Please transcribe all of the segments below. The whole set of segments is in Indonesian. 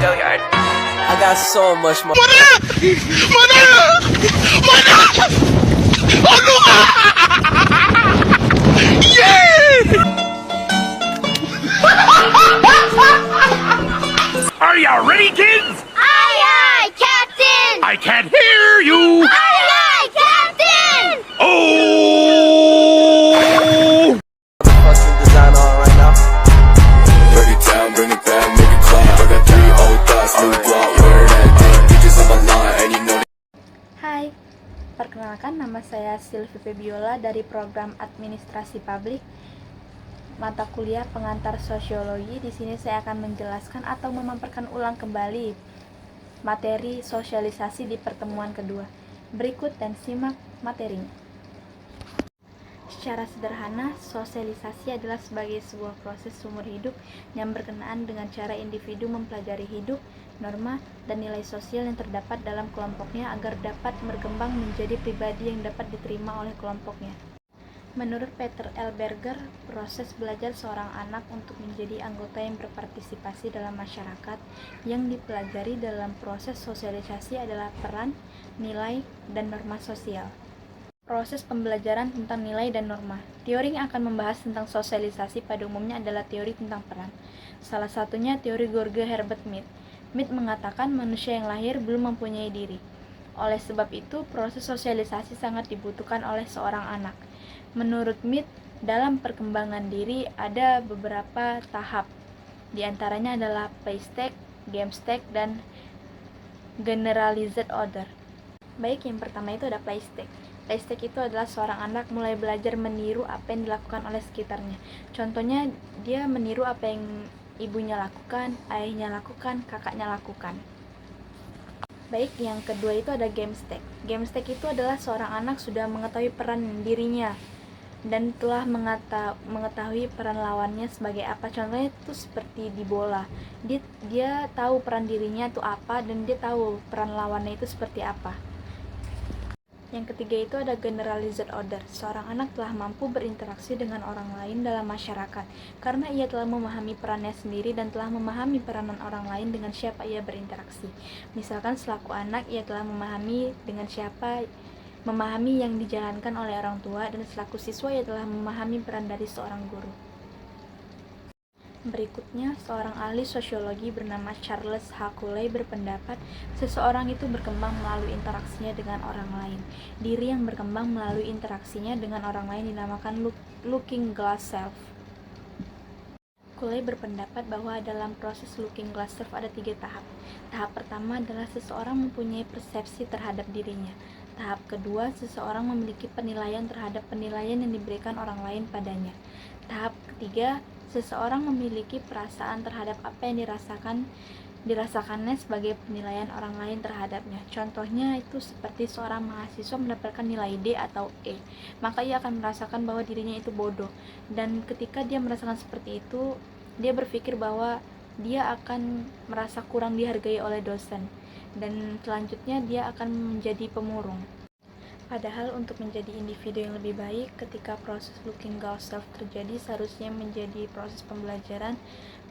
Gilliard. I got so much more. Are you ready, kids? Aye, aye, Captain! I can't hear you. Aye, aye, Captain! Oh! Fucking design on right now. Break it down, bring it back, make it clap. I got 3 old thoughts, new block, where that thing. Bitches on my line, and you know Hai, perkenalkan nama saya Sylvie Febiola dari program Administrasi Publik mata kuliah pengantar sosiologi. Di sini saya akan menjelaskan atau memaparkan ulang kembali materi sosialisasi di pertemuan kedua. Berikut dan simak materinya. Secara sederhana, sosialisasi adalah sebagai sebuah proses seumur hidup yang berkenaan dengan cara individu mempelajari hidup, norma, dan nilai sosial yang terdapat dalam kelompoknya agar dapat berkembang menjadi pribadi yang dapat diterima oleh kelompoknya. Menurut Peter L. Berger, proses belajar seorang anak untuk menjadi anggota yang berpartisipasi dalam masyarakat yang dipelajari dalam proses sosialisasi adalah peran, nilai, dan norma sosial. Proses pembelajaran tentang nilai dan norma. Teori yang akan membahas tentang sosialisasi pada umumnya adalah teori tentang peran. Salah satunya teori George Herbert Mead. Mead mengatakan manusia yang lahir belum mempunyai diri. Oleh sebab itu, proses sosialisasi sangat dibutuhkan oleh seorang anak. Menurut Mead, dalam perkembangan diri ada beberapa tahap. Di antaranya adalah play stage, game stage, dan generalized order. Baik, yang pertama itu ada play stage. Play stage itu adalah seorang anak mulai belajar meniru apa yang dilakukan oleh sekitarnya. Contohnya, dia meniru apa yang ibunya lakukan, ayahnya lakukan, kakaknya lakukan. Baik, yang kedua itu ada game stage. Game stage itu adalah seorang anak sudah mengetahui peran dirinya dan telah mengetahui peran lawannya sebagai apa. Contohnya itu seperti di bola. Dia tahu peran dirinya itu apa dan dia tahu peran lawannya itu seperti apa. Yang ketiga itu ada generalized order. Seorang anak telah mampu berinteraksi dengan orang lain dalam masyarakat karena ia telah memahami perannya sendiri dan telah memahami peranan orang lain dengan siapa ia berinteraksi. Misalkan selaku anak ia telah memahami yang dijalankan oleh orang tua, dan selaku siswa ia telah memahami peran dari seorang guru. Berikutnya, seorang ahli sosiologi bernama Charles H. Cooley berpendapat seseorang itu berkembang melalui interaksinya dengan orang lain. Diri yang berkembang melalui interaksinya dengan orang lain dinamakan looking glass self. Cooley berpendapat bahwa dalam proses looking glass self ada 3 tahap. Tahap pertama adalah seseorang mempunyai persepsi terhadap dirinya. Tahap kedua, seseorang memiliki penilaian terhadap penilaian yang diberikan orang lain padanya. Tahap ketiga, seseorang memiliki perasaan terhadap apa yang dirasakannya sebagai penilaian orang lain terhadapnya. Contohnya itu seperti seorang mahasiswa mendapatkan nilai D atau E, maka ia akan merasakan bahwa dirinya itu bodoh. Dan ketika dia merasakan seperti itu, dia berpikir bahwa dia akan merasa kurang dihargai oleh dosen, dan selanjutnya dia akan menjadi pemurung. Padahal untuk menjadi individu yang lebih baik, ketika proses looking glass self terjadi, seharusnya menjadi proses pembelajaran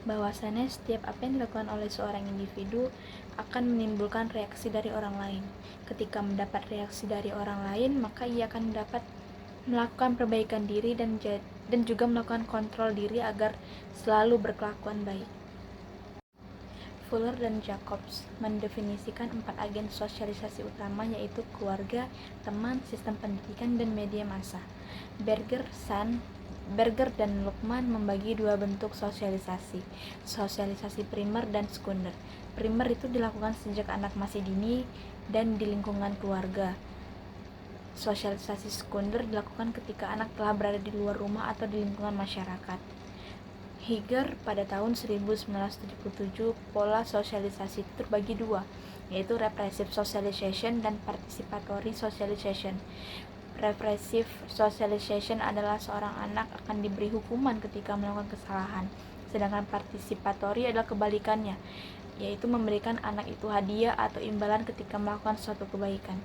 bahwasannya setiap apa yang dilakukan oleh seorang individu akan menimbulkan reaksi dari orang lain. Ketika mendapat reaksi dari orang lain, maka ia akan dapat melakukan perbaikan diri dan juga melakukan kontrol diri agar selalu berkelakuan baik. Fuller dan Jacobs mendefinisikan 4 agen sosialisasi utama, yaitu keluarga, teman, sistem pendidikan, dan media massa. Berger dan Luckman membagi 2 bentuk sosialisasi, sosialisasi primer dan sekunder. Primer itu dilakukan sejak anak masih dini dan di lingkungan keluarga. Sosialisasi sekunder dilakukan ketika anak telah berada di luar rumah atau di lingkungan masyarakat. Heger pada tahun 1977, pola sosialisasi itu terbagi 2, yaitu repressive socialization dan participatory socialization. Repressive socialization adalah seorang anak akan diberi hukuman ketika melakukan kesalahan, sedangkan participatory adalah kebalikannya, yaitu memberikan anak itu hadiah atau imbalan ketika melakukan suatu kebaikan.